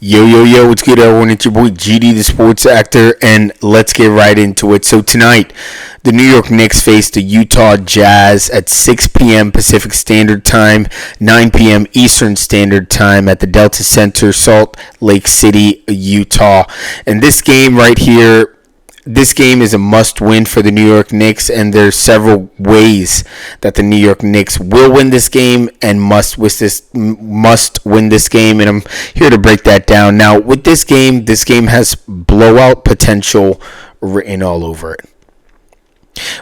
Yo, what's good, everyone? It's your boy GD, the sports actor, and let's get right into it. So tonight, the New York Knicks face the Utah Jazz at 6 p.m. Pacific Standard Time, 9 p.m. Eastern Standard Time at the Delta Center, Salt Lake City, Utah. And this game right here, this game is a must-win for the New York Knicks, and there's several ways that the New York Knicks will win this game and must win this game, and I'm here to break that down. Now, with this game has blowout potential written all over it.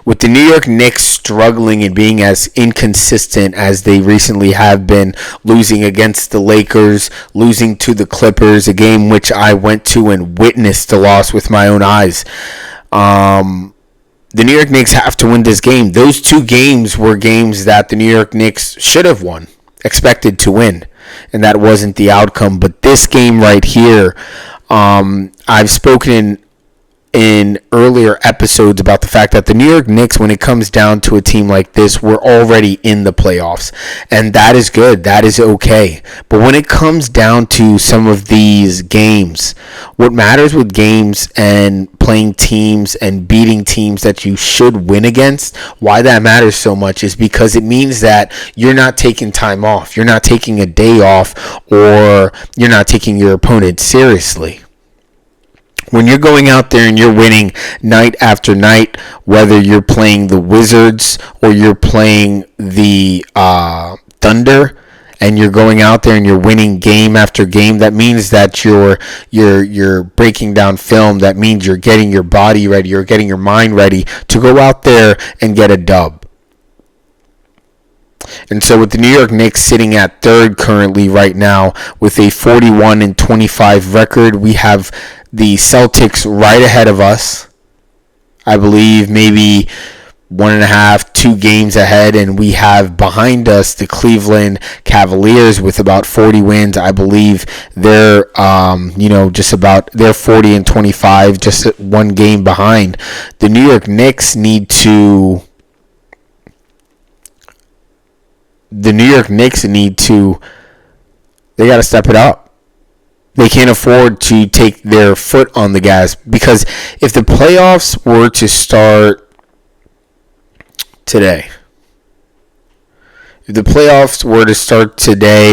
With the New York Knicks struggling and being as inconsistent as they recently have been, losing against the Lakers, losing to the Clippers, a game which I went to and witnessed the loss with my own eyes. The New York Knicks have to win this game. Those two games were games that the New York Knicks should have won, expected to win, and that wasn't the outcome. But this game right here, I've spoken in earlier episodes about the fact that the New York Knicks, when it comes down to a team like this, we're already in the playoffs, and that is good. That is okay. But when it comes down to some of these games, what matters with games and playing teams and beating teams that you should win against, why that matters so much is because it means that you're not taking time off. You're not taking a day off, or you're not taking your opponent seriously. When you're going out there and you're winning night after night, whether you're playing the Wizards or you're playing the Thunder, and you're going out there and you're winning game after game, that means that you're breaking down film. That means you're getting your body ready, you're getting your mind ready to go out there and get a dub. And so with the New York Knicks sitting at third currently right now with a 41-25 record, we have the Celtics right ahead of us. I believe maybe 1.5, 2 games ahead, and we have behind us the Cleveland Cavaliers with about 40 wins. I believe they're they're 40-25, just one game behind. The New York Knicks need to they got to step it up. They can't afford to take their foot on the gas, because if the playoffs were to start today,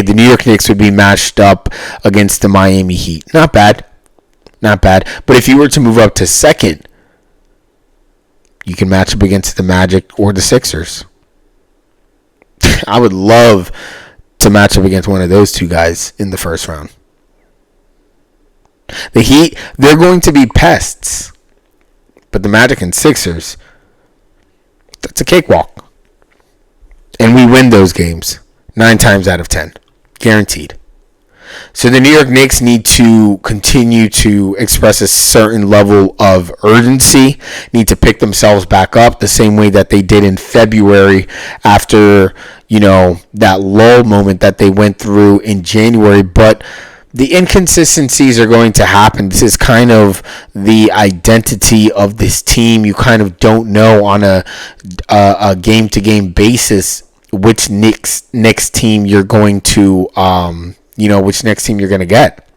the New York Knicks would be matched up against the Miami Heat. Not bad. But if you were to move up to second, you can match up against the Magic or the Sixers. I would love to match up against one of those two guys in the first round. The Heat, they're going to be pests. But the Magic and Sixers, that's a cakewalk. And we win those games 9 times out of 10. Guaranteed. So the New York Knicks need to continue to express a certain level of urgency, need to pick themselves back up the same way that they did in February after, that lull moment that they went through in January. But the inconsistencies are going to happen. This is kind of the identity of this team. You kind of don't know on a game-to-game basis which Knicks team you're going to which next team you're going to get.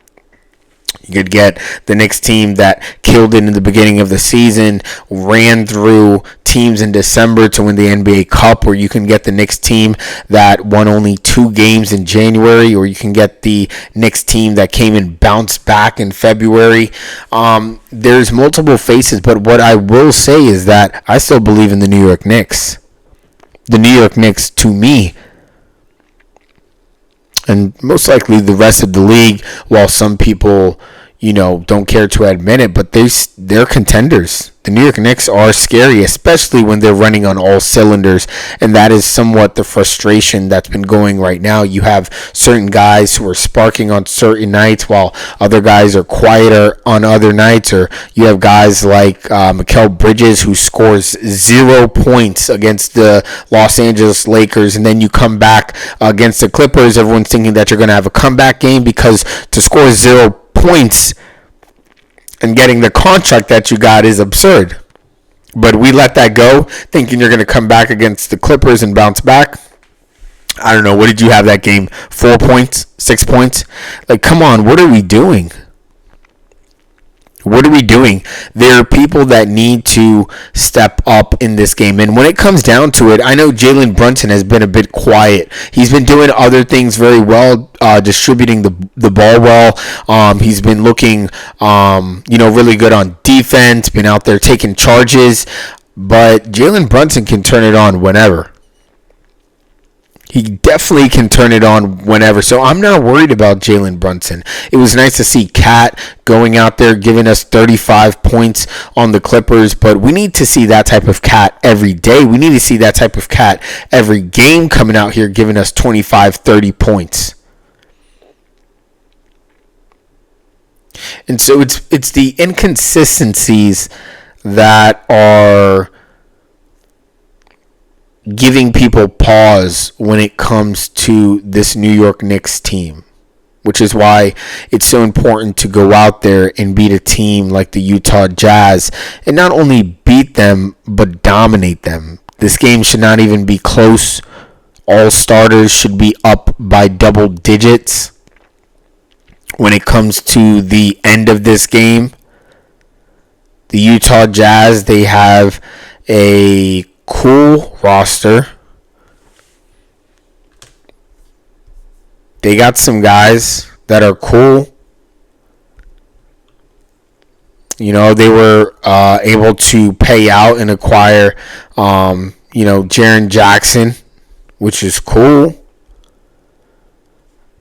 You could get the Knicks team that killed it in the beginning of the season, ran through teams in December to win the NBA Cup, or you can get the Knicks team that won only 2 games in January, or you can get the Knicks team that came and bounced back in February. There's multiple faces, but what I will say is that I still believe in the New York Knicks. The New York Knicks, to me, and most likely the rest of the league, while some people, don't care to admit it, but they're contenders. The New York Knicks are scary, especially when they're running on all cylinders, and that is somewhat the frustration that's been going right now. You have certain guys who are sparking on certain nights, while other guys are quieter on other nights, or you have guys like Mikal Bridges, who scores 0 points against the Los Angeles Lakers, and then you come back against the Clippers. Everyone's thinking that you're going to have a comeback game, because to score 0 points and getting the contract that you got is absurd. But we let that go, thinking you're going to come back against the Clippers and bounce back. I don't know. What did you have that game? 4 points? 6 points? Like, come on. What are we doing? What are we doing? There are people that need to step up in this game. And when it comes down to it, I know Jalen Brunson has been a bit quiet. He's been doing other things very well, distributing the ball well. He's been looking, really good on defense, been out there taking charges. But Jalen Brunson can turn it on whenever. He definitely can turn it on whenever. So I'm not worried about Jalen Brunson. It was nice to see Cat going out there giving us 35 points on the Clippers, but we need to see that type of Cat every day. We need to see that type of Cat every game coming out here giving us 25, 30 points. And so it's the inconsistencies that are giving people pause when it comes to this New York Knicks team, which is why it's so important to go out there and beat a team like the Utah Jazz and not only beat them, but dominate them. This game should not even be close. All starters should be up by double digits when it comes to the end of this game. The Utah Jazz, they have a cool roster. They got some guys that are cool. They were able to pay out and acquire, Jaren Jackson, which is cool.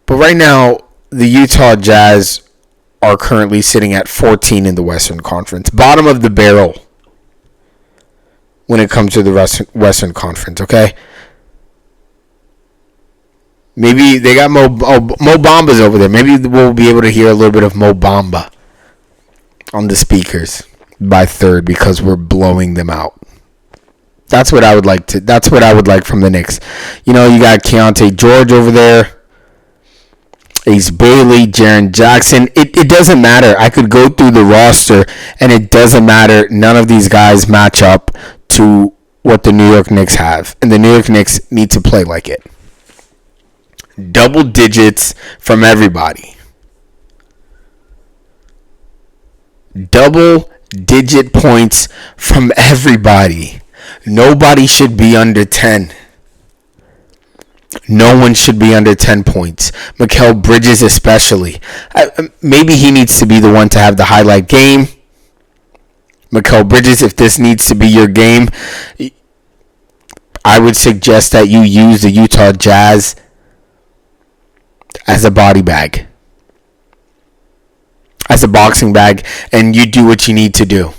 But right now, the Utah Jazz are currently sitting at 14 in the Western Conference. Bottom of the barrel when it comes to the Western Conference, okay? Maybe they got Mo Bamba's over there. Maybe we'll be able to hear a little bit of Mo Bamba on the speakers by third because we're blowing them out. That's what I would like from the Knicks. You got Keontae George over there. Ace Bailey, Jaren Jackson. It doesn't matter. I could go through the roster, and it doesn't matter. None of these guys match up to what the New York Knicks have. And the New York Knicks need to play like it. Double digits from everybody. Double digit points from everybody. Nobody should be under 10. No one should be under 10 points. Mikal Bridges especially. Maybe he needs to be the one to have the highlight game. Mikal Bridges, if this needs to be your game, I would suggest that you use the Utah Jazz as a body bag. As a boxing bag, and you do what you need to do.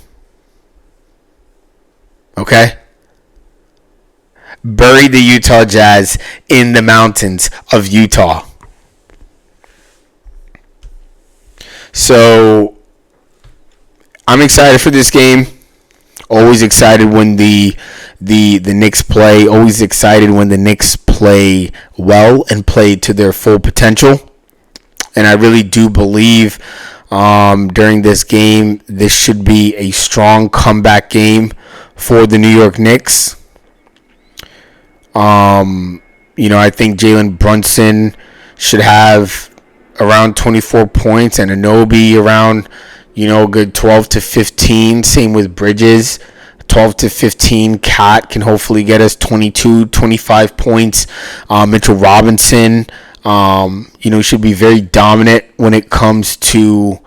Okay? Bury the Utah Jazz in the mountains of Utah. So, I'm excited for this game. Always excited when the Knicks play. Always excited when the Knicks play well and play to their full potential. And I really do believe during this game, this should be a strong comeback game for the New York Knicks. I think Jalen Brunson should have around 24 points and Anunoby around, a good 12 to 15. Same with Bridges. 12 to 15. Cat can hopefully get us 22, 25 points. Mitchell Robinson, should be very dominant when it comes to,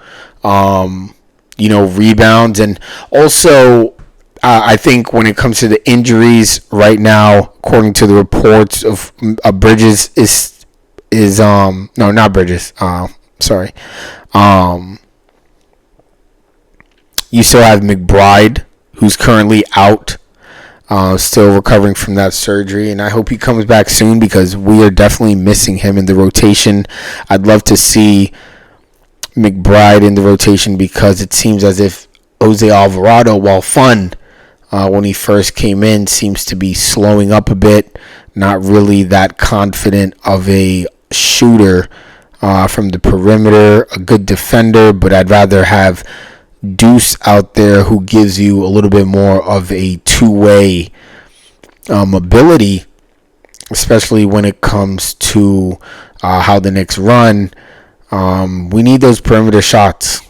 rebounds. And also, I think when it comes to the injuries right now, according to the reports of Bridges no, not Bridges. Sorry. You still have McBride, who's currently out, still recovering from that surgery, and I hope he comes back soon because we are definitely missing him in the rotation. I'd love to see McBride in the rotation because it seems as if Jose Alvarado, while fun when he first came in, seems to be slowing up a bit, not really that confident of a shooter from the perimeter, a good defender, but I'd rather have Deuce out there who gives you a little bit more of a two-way ability especially when it comes to how the Knicks run. We need those perimeter shots.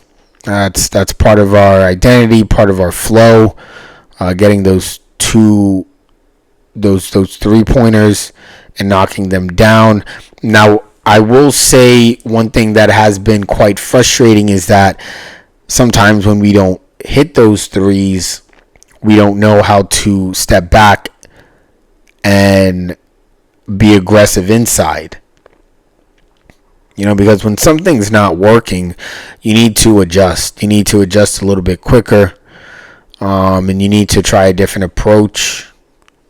That's part of our identity, part of our flow. Getting those 3-pointers and knocking them down. Now, I will say one thing that has been quite frustrating is that sometimes when we don't hit those threes, we don't know how to step back and be aggressive inside. Because when something's not working, you need to adjust. You need to adjust a little bit quicker. And you need to try a different approach,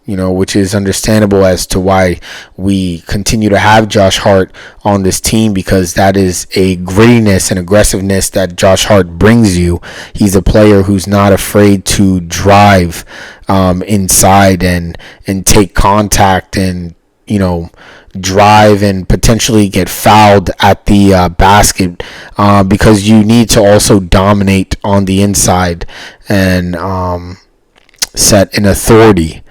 which is understandable as to why we continue to have Josh Hart on this team, because that is a grittiness and aggressiveness that Josh Hart brings you. He's a player who's not afraid to drive inside and take contact and, drive and potentially get fouled at the basket, because you need to also dominate on the inside and set an authority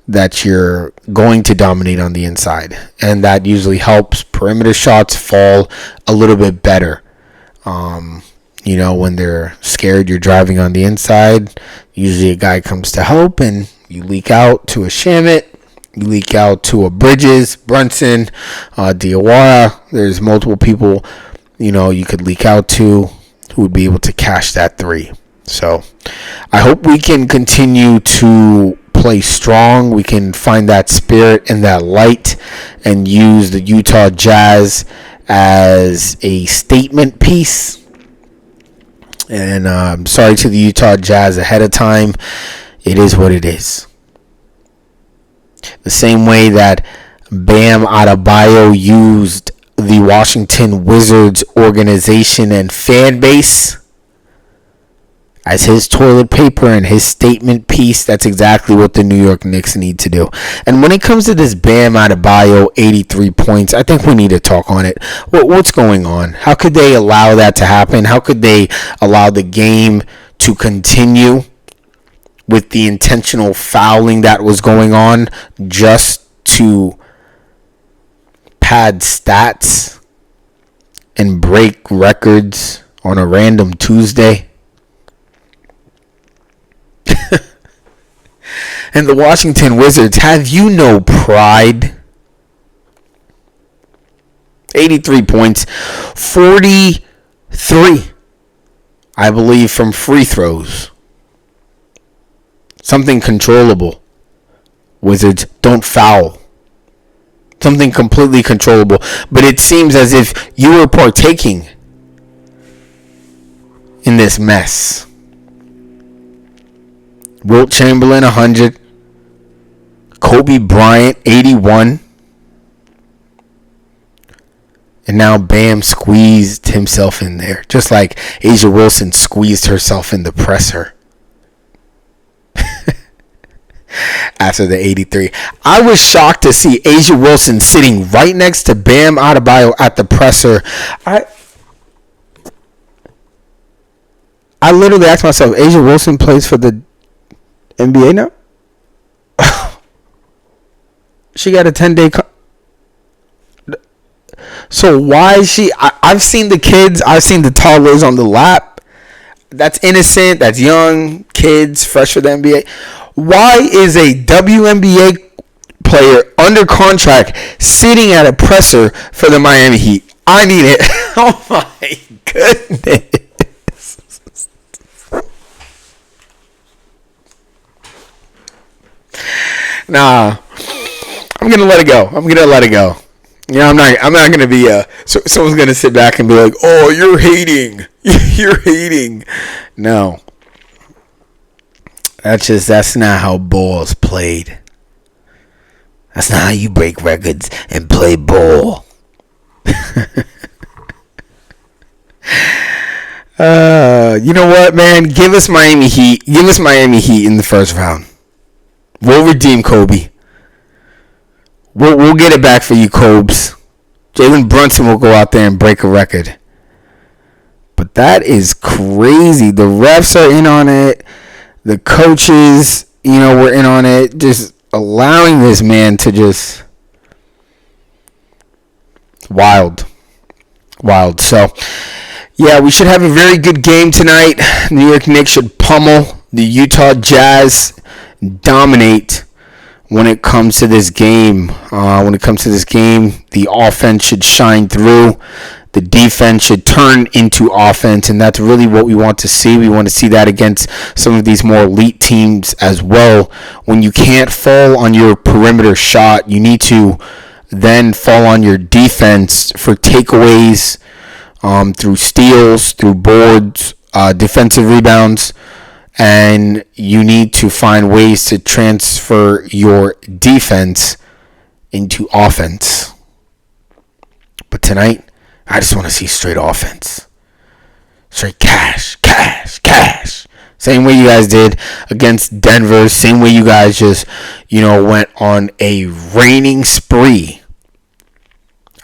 that you're going to dominate on the inside, and that usually helps perimeter shots fall a little bit better. When they're scared you're driving on the inside, usually a guy comes to help and you leak out to a Shamit, you leak out to a Bridges, Brunson, Diawara. There's multiple people, you could leak out to who would be able to cash that three. So I hope we can continue to play strong. We can find that spirit and that light and use the Utah Jazz as a statement piece. And I'm sorry to the Utah Jazz ahead of time. It is what it is. The same way that Bam Adebayo used the Washington Wizards organization and fan base as his toilet paper and his statement piece, that's exactly what the New York Knicks need to do. And when it comes to this Bam Adebayo 83 points, I think we need to talk on it. What's going on? How could they allow that to happen? How could they allow the game to continue with the intentional fouling that was going on just to pad stats and break records on a random Tuesday? And the Washington Wizards, have you no pride? 83 points, 43, I believe, from free throws. Something controllable. Wizards, don't foul. Something completely controllable. But it seems as if you were partaking in this mess. Wilt Chamberlain, 100. Kobe Bryant, 81. And now Bam squeezed himself in there. Just like Asia Wilson squeezed herself in the presser. After the 83. I was shocked to see Asia Wilson sitting right next to Bam Adebayo at the presser. I literally asked myself, Asia Wilson plays for the NBA now? She got a 10-day so why is she... I've seen the kids. I've seen the toddlers on the lap. That's innocent. That's young. Kids fresh for the NBA. Why is a WNBA player under contract sitting at a presser for the Miami Heat? I need it. Oh my goodness. Nah, I'm gonna let it go. I'm not gonna be so someone's gonna sit back and be like, "Oh, you're hating. You're hating." No. That's not how ball is played. That's not how you break records and play ball. You know what, man? Give us Miami Heat. Give us Miami Heat in the first round. We'll redeem Kobe. We'll get it back for you, Cobes. Jalen Brunson will go out there and break a record. But that is crazy. The refs are in on it. The coaches, were in on it. Just allowing this man to just Wild. So, yeah, we should have a very good game tonight. New York Knicks should pummel the Utah Jazz, dominate when it comes to this game. The offense should shine through. The defense should turn into offense, and that's really what we want to see. We want to see that against some of these more elite teams as well. When you can't fall on your perimeter shot, you need to then fall on your defense for takeaways, through steals, through boards, defensive rebounds, and you need to find ways to transfer your defense into offense. But tonight, I just want to see straight offense. Straight cash. Same way you guys did against Denver. Same way you guys just, went on a raining spree.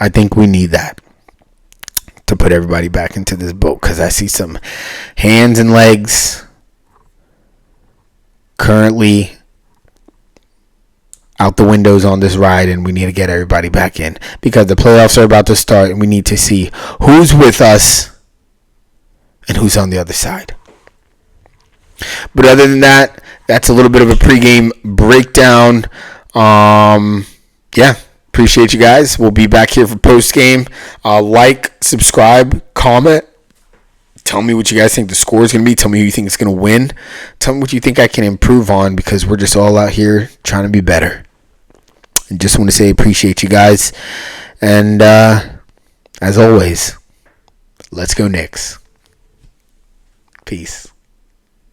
I think we need that to put everybody back into this boat, because I see some hands and legs currently out the windows on this ride, and we need to get everybody back in because the playoffs are about to start, and we need to see who's with us and who's on the other side. But other than that, that's a little bit of a pregame breakdown. Appreciate you guys. We'll be back here for postgame. Like, subscribe, comment. Tell me what you guys think the score is going to be. Tell me who you think is going to win. Tell me what you think I can improve on, because we're just all out here trying to be better. And just want to say appreciate you guys. And as always, let's go Knicks. Peace.